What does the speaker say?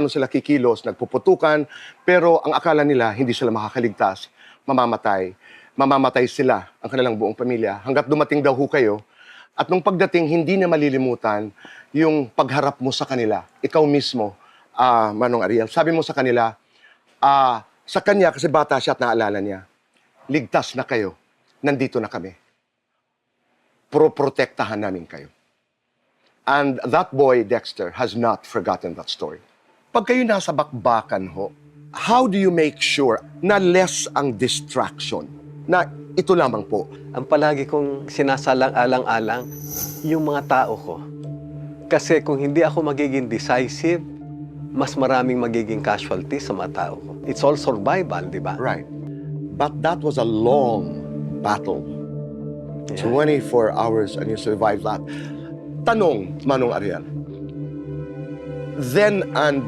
paano sila kikilos, nagpuputukan, pero ang akala nila hindi sila makakaligtas, mamamatay. Mamamatay sila, ang kanilang buong pamilya, hanggat dumating daw ho kayo. At nung pagdating, hindi na malilimutan yung pagharap mo sa kanila. Ikaw mismo, Manong Ariel, sabi mo sa kanila, sa kanya, kasi bata siya at naalala niya, ligtas na kayo, nandito na kami. Proprotektahan namin kayo. And that boy, Dexter, has not forgotten that story. Pag kayo nasa bakbakan ho, how do you make sure na less ang distraction? Na ito lamang po. Ang palagi kong sinasalang-alang-alang, yung mga tao ko. Kasi kung hindi ako magiging decisive, mas maraming magiging casualty sa mga tao ko. It's all survival, di ba? Right. But that was a long battle. Yeah. 24 hours and you survived that. Tanong, Manong Ariel. Then and